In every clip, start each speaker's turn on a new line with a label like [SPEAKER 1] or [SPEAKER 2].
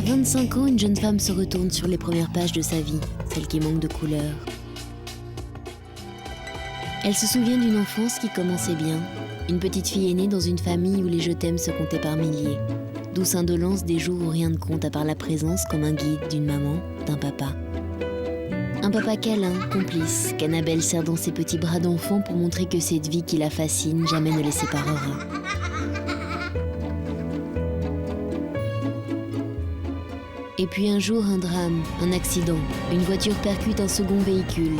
[SPEAKER 1] 25 ans, une jeune femme se retourne sur les premières pages de sa vie, celle qui manque de couleur. Elle se souvient d'une enfance qui commençait bien, une petite fille aînée dans une famille où les je t'aime se comptaient par milliers. Douce indolence des jours où rien ne compte à part la présence comme un guide d'une maman, d'un papa. Un papa câlin, complice, qu'Annabelle serre dans ses petits bras d'enfant pour montrer que cette vie qui la fascine jamais ne les séparera. Et puis un jour, un drame, un accident. Une voiture percute un second véhicule.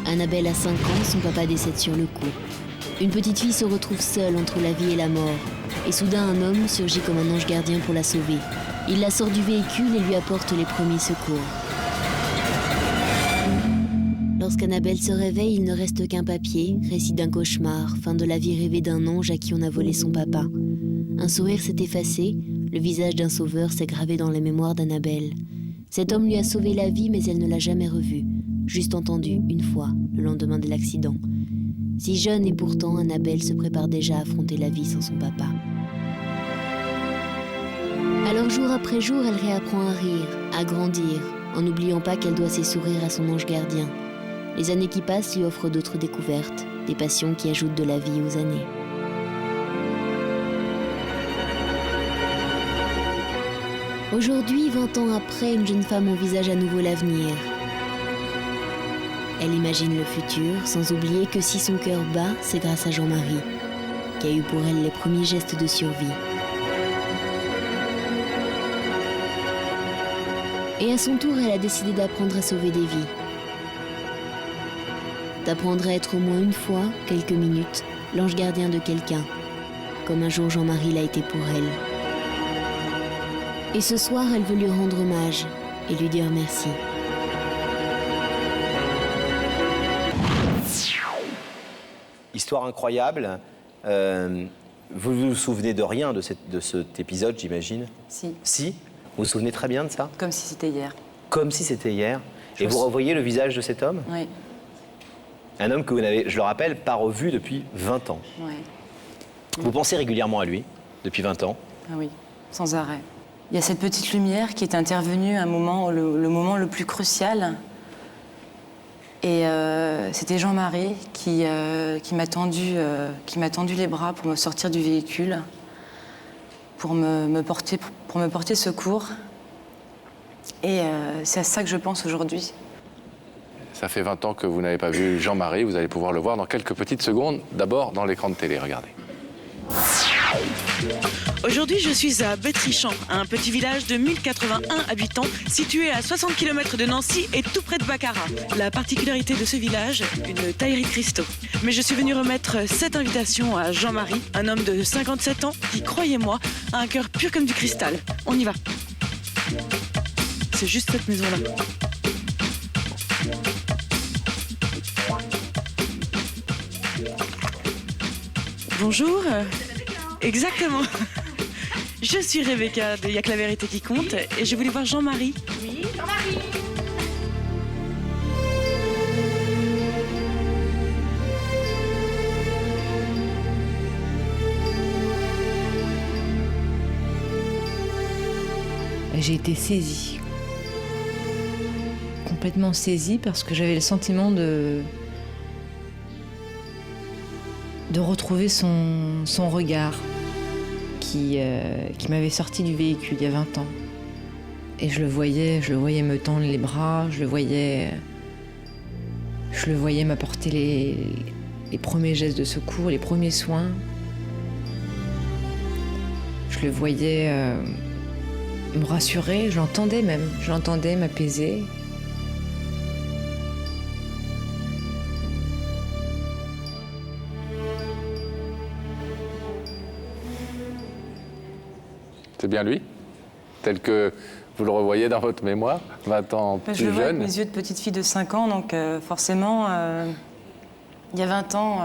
[SPEAKER 1] Annabelle a 5 ans, son papa décède sur le coup. Une petite fille se retrouve seule entre la vie et la mort. Et soudain, un homme surgit comme un ange gardien pour la sauver. Il la sort du véhicule et lui apporte les premiers secours. Lorsqu'Annabelle se réveille, il ne reste qu'un papier, récit d'un cauchemar, fin de la vie rêvée d'un ange à qui on a volé son papa. Un sourire s'est effacé, le visage d'un sauveur s'est gravé dans les mémoires d'Annabelle. Cet homme lui a sauvé la vie, mais elle ne l'a jamais revu, juste entendu une fois, le lendemain de l'accident. Si jeune et pourtant, Annabelle se prépare déjà à affronter la vie sans son papa. Alors jour après jour, elle réapprend à rire, à grandir, en n'oubliant pas qu'elle doit ses sourires à son ange gardien. Les années qui passent lui offrent d'autres découvertes, des passions qui ajoutent de la vie aux années. Aujourd'hui, 20 ans après, une jeune femme envisage à nouveau l'avenir. Elle imagine le futur, sans oublier que si son cœur bat, c'est grâce à Jean-Marie, qui a eu pour elle les premiers gestes de survie. Et à son tour, elle a décidé d'apprendre à sauver des vies. D'apprendre à être au moins une fois, quelques minutes, l'ange gardien de quelqu'un, comme un jour Jean-Marie l'a été pour elle. Et ce soir, elle veut lui rendre hommage et lui dire merci.
[SPEAKER 2] Histoire incroyable. Vous vous souvenez de rien de cet épisode, j'imagine?
[SPEAKER 3] Si.
[SPEAKER 2] Si? Vous vous souvenez très bien de ça?
[SPEAKER 3] Comme si c'était hier.
[SPEAKER 2] Comme si c'était hier. Et vous revoyez le visage de cet homme?
[SPEAKER 3] Oui.
[SPEAKER 2] Un homme que vous n'avez, je le rappelle, pas revu depuis 20 ans.
[SPEAKER 3] Oui.
[SPEAKER 2] Vous pensez régulièrement à lui, depuis 20 ans?
[SPEAKER 3] Ah oui, sans arrêt. Il y a cette petite lumière qui est intervenue à un moment, le moment le plus crucial. Et c'était Jean-Marie qui m'a tendu les bras pour me sortir du véhicule, pour me porter secours. Et c'est à ça que je pense aujourd'hui.
[SPEAKER 4] Ça fait 20 ans que vous n'avez pas vu Jean-Marie, vous allez pouvoir le voir dans quelques petites secondes. D'abord dans l'écran de télé, regardez.
[SPEAKER 5] Aujourd'hui, je suis à Bétrichamp, un petit village de 1081 habitants, situé à 60 km de Nancy et tout près de Baccarat. La particularité de ce village, une taillerie de cristaux. Mais je suis venue remettre cette invitation à Jean-Marie, un homme de 57 ans qui, croyez-moi, a un cœur pur comme du cristal. On y va. C'est juste cette maison-là. Bonjour. Exactement. Je suis Rebecca de Y'a que la vérité qui compte et je voulais voir Jean-Marie.
[SPEAKER 6] Oui, Jean-Marie.
[SPEAKER 7] J'ai été saisie. Complètement saisie parce que j'avais le sentiment de retrouver son regard qui m'avait sorti du véhicule il y a 20 ans. Et je le voyais me tendre les bras, je le voyais m'apporter les premiers gestes de secours, les premiers soins. Je le voyais me rassurer, je l'entendais m'apaiser.
[SPEAKER 4] C'est bien lui, tel que vous le revoyez dans votre mémoire, 20 ans plus
[SPEAKER 3] Je le vois avec
[SPEAKER 4] jeune.
[SPEAKER 3] mes yeux de petite fille de 5 ans, donc forcément, il y a 20 ans...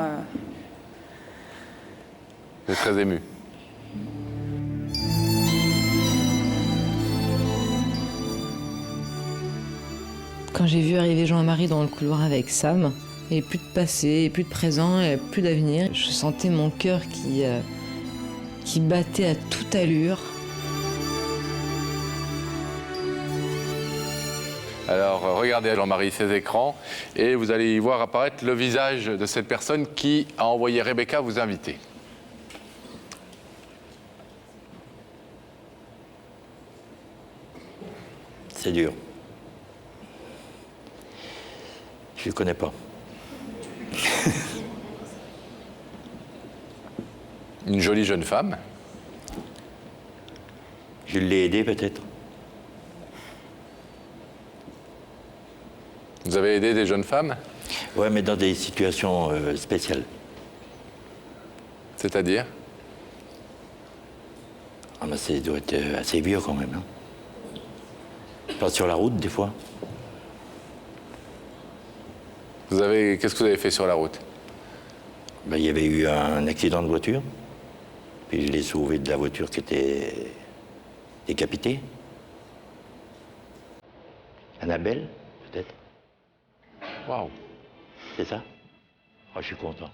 [SPEAKER 4] Vous êtes très ému.
[SPEAKER 7] Quand j'ai vu arriver Jean-Marie dans le couloir avec Sam, il n'y avait plus de passé, plus de présent, plus d'avenir. Je sentais mon cœur qui battait à toute allure.
[SPEAKER 4] Alors, regardez, Jean-Marie, ces écrans, et vous allez y voir apparaître le visage de cette personne qui a envoyé Rebecca vous inviter.
[SPEAKER 6] C'est dur. Je ne connais pas.
[SPEAKER 4] Une jolie jeune femme.
[SPEAKER 6] Je l'ai aidé peut-être.
[SPEAKER 4] Vous avez aidé des jeunes femmes?
[SPEAKER 6] Ouais, mais dans des situations spéciales.
[SPEAKER 4] C'est-à-dire?
[SPEAKER 6] Ah, mais ça doit être assez vieux quand même. Hein. Pas sur la route, des fois.
[SPEAKER 4] Qu'est-ce que vous avez fait sur la route?
[SPEAKER 6] Ben, il y avait eu un accident de voiture. Puis je l'ai sauvé de la voiture qui était décapitée. Annabelle, peut-être.
[SPEAKER 4] Waouh!
[SPEAKER 6] C'est ça? Oh, je suis content.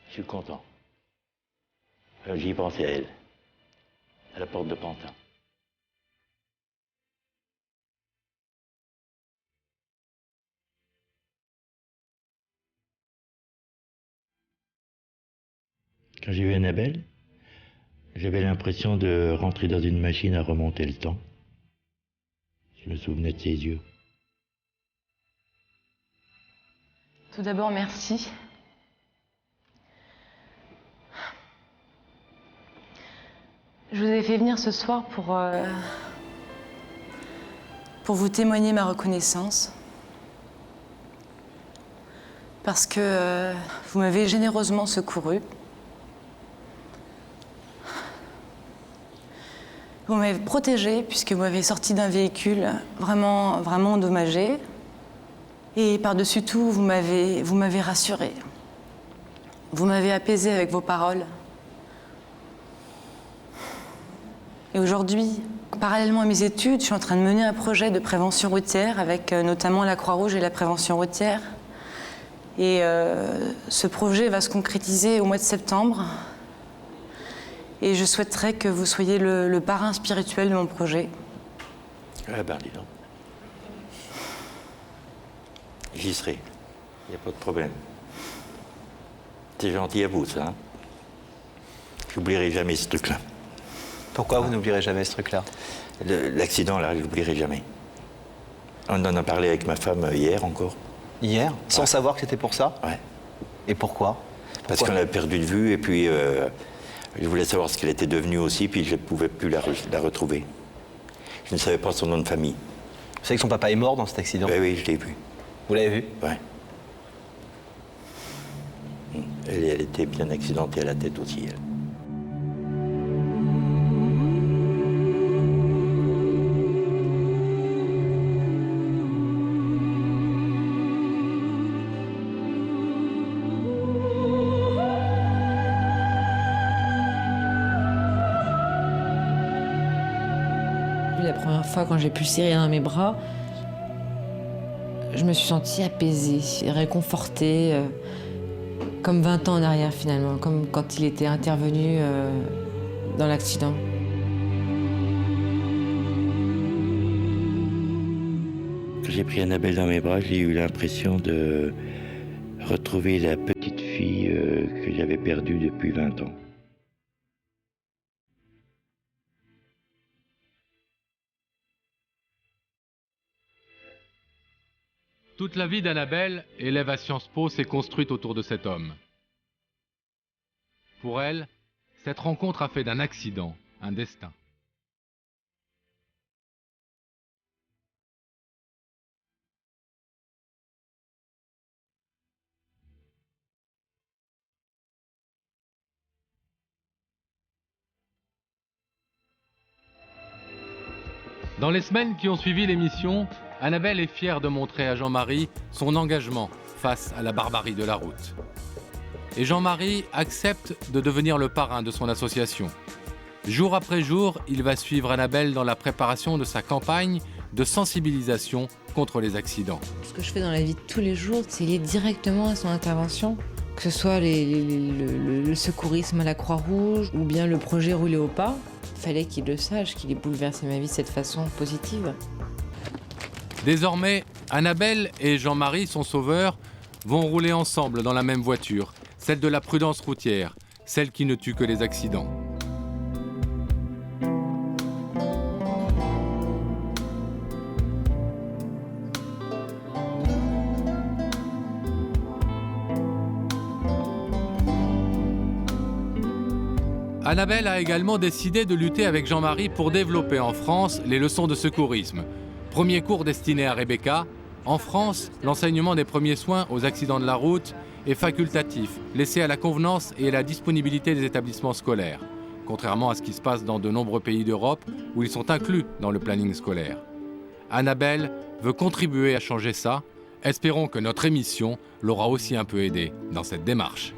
[SPEAKER 6] Je suis content. J'y pensais à elle. À la porte de Pantin. Quand j'ai vu Annabelle, j'avais l'impression de rentrer dans une machine à remonter le temps. Je me souvenais de ses yeux.
[SPEAKER 3] Tout d'abord, merci. Je vous ai fait venir ce soir pour vous témoigner ma reconnaissance. Parce que vous m'avez généreusement secouru. Vous m'avez protégée puisque vous m'avez sorti d'un véhicule vraiment endommagé. Et par-dessus tout, vous m'avez rassurée. Vous m'avez apaisée avec vos paroles. Et aujourd'hui, parallèlement à mes études, je suis en train de mener un projet de prévention routière avec notamment la Croix-Rouge et la prévention routière. Et ce projet va se concrétiser au mois de septembre. Et je souhaiterais que vous soyez le parrain spirituel de mon projet.
[SPEAKER 6] Ah ben, dis donc. J'y serai. Il n'y a pas de problème. C'est gentil à vous, ça. Hein? J'oublierai jamais ce truc-là.
[SPEAKER 2] Pourquoi vous n'oublierez jamais ce truc-là?
[SPEAKER 6] L'accident, là, je l'oublierai jamais. On en a parlé avec ma femme hier encore.
[SPEAKER 2] Hier? Sans savoir que c'était pour ça?
[SPEAKER 6] Ouais.
[SPEAKER 2] Et pourquoi?
[SPEAKER 6] Parce qu'on l'a perdu de vue et puis je voulais savoir ce qu'elle était devenue aussi, puis je ne pouvais plus la retrouver. Je ne savais pas son nom de famille.
[SPEAKER 2] Vous savez que son papa est mort dans cet accident?
[SPEAKER 6] Oui, oui, je l'ai vu.
[SPEAKER 2] Vous l'avez vu?
[SPEAKER 6] Ouais. Elle était bien accidentée à la tête aussi, elle.
[SPEAKER 7] La première fois, quand j'ai pu le serrer dans mes bras, je me suis sentie apaisée, réconfortée, comme 20 ans en arrière finalement, comme quand il était intervenu dans l'accident.
[SPEAKER 6] Quand j'ai pris Annabelle dans mes bras, j'ai eu l'impression de retrouver la petite fille que j'avais perdue depuis 20 ans.
[SPEAKER 8] Toute la vie d'Annabelle, élève à Sciences Po, s'est construite autour de cet homme. Pour elle, cette rencontre a fait d'un accident un destin. Dans les semaines qui ont suivi l'émission, Annabelle est fière de montrer à Jean-Marie son engagement face à la barbarie de la route. Et Jean-Marie accepte de devenir le parrain de son association. Jour après jour, il va suivre Annabelle dans la préparation de sa campagne de sensibilisation contre les accidents.
[SPEAKER 7] Ce que je fais dans la vie de tous les jours, c'est lié directement à son intervention. Que ce soit le secourisme à la Croix-Rouge ou bien le projet Rouler au pas. Il fallait qu'il le sache, qu'il ait bouleversé ma vie de cette façon positive.
[SPEAKER 8] Désormais, Annabelle et Jean-Marie, son sauveur, vont rouler ensemble dans la même voiture, celle de la prudence routière, celle qui ne tue que les accidents. Annabelle a également décidé de lutter avec Jean-Marie pour développer en France les leçons de secourisme. Premier cours destiné à Rebecca. En France, l'enseignement des premiers soins aux accidents de la route est facultatif, laissé à la convenance et à la disponibilité des établissements scolaires, contrairement à ce qui se passe dans de nombreux pays d'Europe où ils sont inclus dans le planning scolaire. Annabelle veut contribuer à changer ça. Espérons que notre émission l'aura aussi un peu aidé dans cette démarche.